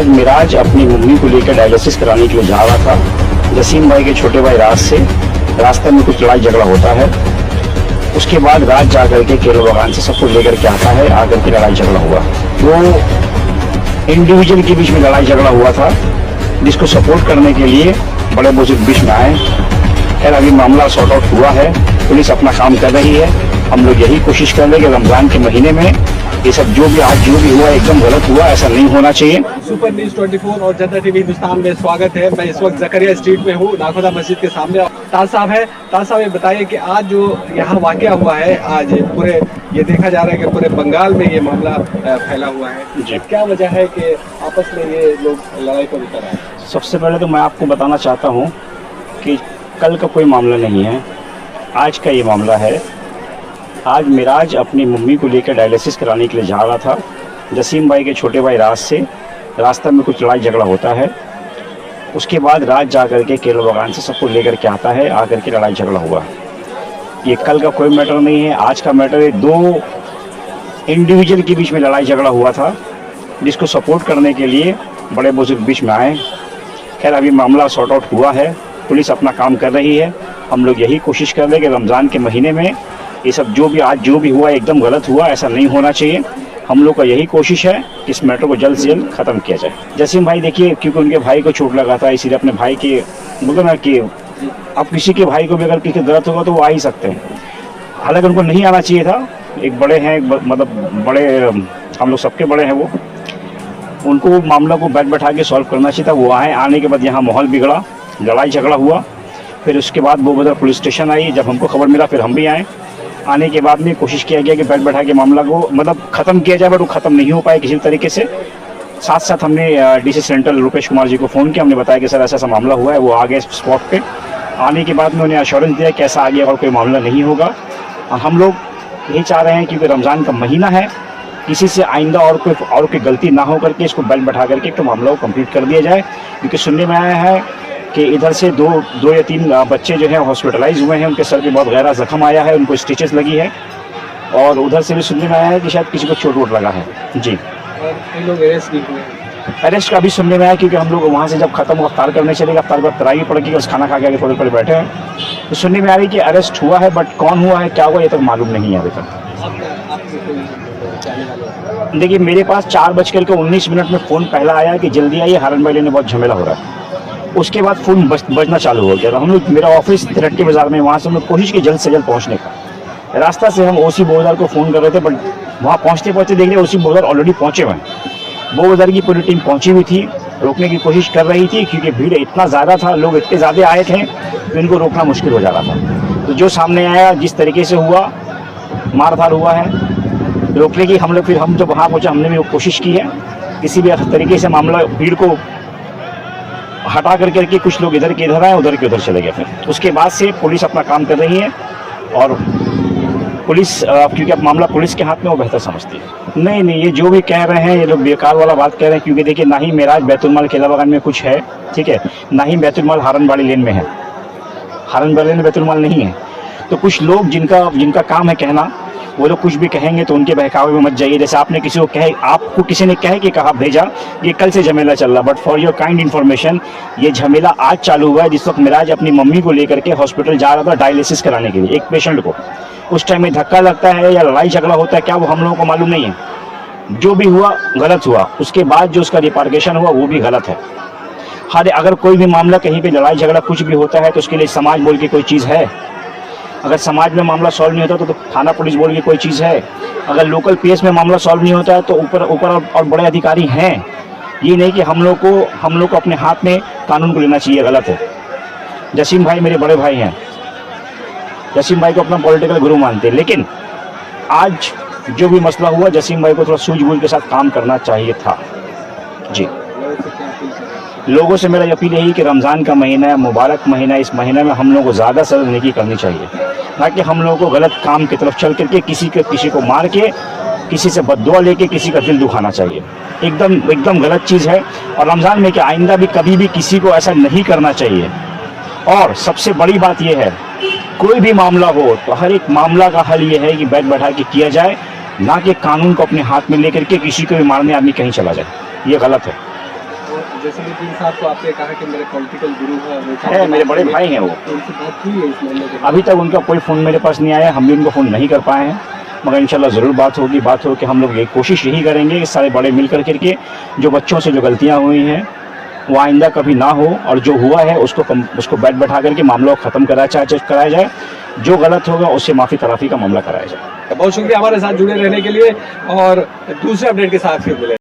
आज मिराज अपनी मम्मी को लेकर डायलिसिस कराने के लिए जा रहा था। जसीम भाई के छोटे भाई राज से रास्ते में कुछ लड़ाई झगड़ा होता है। उसके बाद राज जा करके केलो बगान से सबको लेकर के आता है। आकर के लड़ाई झगड़ा हुआ, वो इंडिविजुअल के बीच में लड़ाई झगड़ा हुआ था, जिसको सपोर्ट करने के लिए बड़े बुजुर्ग बीच में आए। खैर अभी मामला सॉर्ट आउट हुआ है, पुलिस अपना काम कर रही है। हम लोग यही कोशिश कर रहे हैं कि रमजान के महीने में ये सब जो भी हुआ एकदम गलत हुआ, ऐसा नहीं होना चाहिए। सुपर न्यूज़ 24 और जनता टीवी हिंदुस्तान में स्वागत है। मैं इस वक्त जकरिया स्ट्रीट में हूँ, नाखुदा मस्जिद के सामने। ताज साहब है, ताज साहब ये बताइए कि आज जो यहाँ वाकया हुआ है, आज पूरे ये देखा जा रहा है कि पूरे बंगाल में ये मामला फैला हुआ है। क्या वजह है कि आपस में ये लोग लड़ाई पर उतर आए? सबसे पहले तो मैं आपको बताना चाहता हूँ कि कल का कोई मामला नहीं है, आज का ये मामला है। आज मिराज अपनी मम्मी को लेकर डायलिसिस कराने के लिए जा रहा था। जसीम भाई के छोटे भाई राज से रास्ते में कुछ लड़ाई झगड़ा होता है। उसके बाद राज जा करके केलो बगान से सबको लेकर के आता है। आकर के लड़ाई झगड़ा हुआ। ये कल का कोई मैटर नहीं है, आज का मैटर है। दो इंडिविजुअल के बीच में लड़ाई झगड़ा हुआ था, जिसको सपोर्ट करने के लिए बड़े बुजुर्ग बीच में आए। खैर अभी मामला सॉर्ट आउट हुआ है, पुलिस अपना काम कर रही है। हम लोग यही कोशिश कर रहे हैं कि रमज़ान के महीने में ये सब जो भी हुआ एकदम गलत हुआ, ऐसा नहीं होना चाहिए। हम लोग का यही कोशिश है कि इस मैटर को जल्द से जल्द ख़त्म किया जाए। जसीम भाई देखिए, क्योंकि उनके भाई को चोट लगा था, इसीलिए अपने भाई के बोलो ना कि अब किसी के भाई को भी अगर किसी गलत होगा तो वो आ ही सकते हैं। हालांकि उनको नहीं आना चाहिए था। एक बड़े हैं, मतलब बड़े, हम लोग सबके बड़े हैं, वो उनको मामला को बैठा के सॉल्व करना चाहिए था। वो आने के बाद यहाँ माहौल बिगड़ा, लड़ाई झगड़ा हुआ। फिर उसके बाद वो उधर पुलिस स्टेशन आई। जब हमको खबर मिला फिर हम भी आए। आने के बाद में कोशिश किया गया कि बैठा के मामला को ख़त्म किया जाए, बट वो ख़त्म नहीं हो पाए किसी तरीके से। साथ साथ हमने डीसी सेंट्रल रुपेश कुमार जी को फ़ोन किया। हमने बताया कि सर ऐसा ऐसा मामला हुआ है। वो आ गए स्पॉट पे। आने के बाद में उन्हें अश्योरेंस दिया कि ऐसा आगे और कोई मामला नहीं होगा। और हम लोग यही चाह रहे हैं, क्योंकि रमज़ान का महीना है, किसी से आइंदा और कोई गलती ना हो करके इसको बैठा करके एक तो मामला को कंप्लीट कर दिया जाए। क्योंकि सुनने में आया है कि इधर से दो या तीन बच्चे जो हैं हॉस्पिटलाइज हुए हैं, उनके सर पे बहुत गहरा जख्म आया है, उनको स्टिचेस लगी है। और उधर से भी सुनने में आया है कि शायद किसी को चोट वोट लगा है जी। और कई लोग अरेस्ट भी हुए। अरेस्ट का भी सुनने में आया, क्योंकि हम लोग वहाँ से जब खत्म हुआ अफ्तार करने चले गए, अफ्तार पर तराई पड़ गई, बस खाना खा के आगे थोड़े पड़े बैठे हैं, तो सुनने में आ रही कि अरेस्ट हुआ है, बट कौन हुआ है क्या हुआ ये तक मालूम नहीं है अभी तक। देखिए मेरे पास 4:19 में फ़ोन पहला आया कि जल्दी आइए, हारन भाई ने बहुत झमेला हो रहा है। उसके बाद फ़ोन बजना चालू हो गया। हम लोग, मेरा ऑफिस तिरट्टी बाज़ार में, वहाँ से हम लोग कोशिश की जल्द से जल्द पहुँचने का। रास्ता से हम ओसी बोधार को फ़ोन कर रहे थे, बट वहाँ पहुँचते देख रहे ओसी बोधार ऑलरेडी पहुँचे हुए हैं। बोधार की पूरी टीम पहुँची हुई थी, रोकने की कोशिश कर रही थी, क्योंकि भीड़ इतना ज़्यादा था, लोग इतने ज़्यादा आए थे कि इनको रोकना मुश्किल हो जा रहा था। तो जो सामने आया, जिस तरीके से हुआ, मार धाड़ हुआ है, रोकने की हम जब वहाँ पहुँचे हमने भी वो कोशिश की है। किसी भी तरीके से मामला, भीड़ को हटा करके कुछ लोग इधर के इधर आए, उधर के उधर चले गए। फिर उसके बाद से पुलिस अपना काम कर रही है। और पुलिस, क्योंकि अब मामला पुलिस के हाथ में, वो बेहतर समझती है। नहीं, ये जो भी कह रहे हैं ये लोग बेकार वाला बात कह रहे हैं। क्योंकि देखिए, ना ही मेराज बैतुलमाल केला बागान में कुछ है, ठीक है, ना ही बैतुलमाल हारनबाड़ी लेन में है। हारनबाड़ी लेन में बैतुलमाल नहीं है। तो कुछ लोग जिनका काम है कहना, वो लोग कुछ भी कहेंगे तो उनके बहकावे में मत जाइए। जैसे आपने आपको किसी ने कहा भेजा ये कल से झमेला चल रहा, but for your kind information ये झमेला आज चालू हुआ है। जिस वक्त मिराज अपनी मम्मी को लेकर के हॉस्पिटल जा रहा था डायलिसिस कराने के लिए एक पेशेंट को, उस टाइम में धक्का लगता है या लड़ाई झगड़ा होता है क्या, वो हम लोगों को मालूम नहीं है। जो भी हुआ गलत हुआ। उसके बाद जो उसका रिपार्केशन हुआ वो भी गलत है। अगर कोई भी मामला, कहीं पर लड़ाई झगड़ा कुछ भी होता है तो उसके लिए समाज बोल के कोई चीज़ है। अगर समाज में मामला सॉल्व नहीं होता तो थाना पुलिस बोल के कोई चीज़ है। अगर लोकल पीएस में मामला सॉल्व नहीं होता है तो ऊपर और बड़े अधिकारी हैं। ये नहीं कि हम लोग को अपने हाथ में कानून को लेना चाहिए, गलत है। जसीम भाई मेरे बड़े भाई हैं, जसीम भाई को अपना पॉलिटिकल गुरु मानते हैं, लेकिन आज जो भी मसला हुआ, जसीम भाई को थोड़ा सूझबूझ के साथ काम करना चाहिए था जी। लोगों से मेरा अपील यही कि रमज़ान का महीना है, मुबारक महीना है, इस महीने में हम लोगों को ज़्यादा से ज़्यादा नेकी करनी चाहिए, ना कि हम लोगों को गलत काम की तरफ चल करके किसी को मार के, किसी से बद्दुआ लेके किसी का दिल दुखाना चाहिए। एकदम गलत चीज़ है। और रमज़ान में कि आइंदा भी कभी भी किसी को ऐसा नहीं करना चाहिए। और सबसे बड़ी बात यह है, कोई भी मामला हो तो हर एक मामला का हल ये है कि बैठा के किया जाए, ना कि कानून को अपने हाथ में लेकर के किसी को भी मारने आदमी कहीं चला जाए। ये गलत है। और जैसे कि तीन साहब को आपने कहा कि मेरे पॉलिटिकल गुरु है, मेरे बड़े भाई हैं वो। तो उनसे बात हुई है इस मामले में? अभी तक उनका कोई फ़ोन मेरे पास नहीं आया, हम भी उनको फ़ोन नहीं कर पाए हैं, मगर इंशाल्लाह ज़रूर बात होगी। बात हो कि हम लोग ये कोशिश यही करेंगे कि सारे बड़े मिल कर के जो बच्चों से जो गलतियाँ हुई हैं वो आइंदा कभी ना हो, और जो हुआ है उसको बैठा करके मामला को ख़त्म कराया जाए। जो गलत होगा उससे माफ़ी तराफ़ी का मामला कराया जाए। बहुत शुक्रिया हमारे साथ जुड़े रहने के लिए, और दूसरे अपडेट के साथ फिर मिले।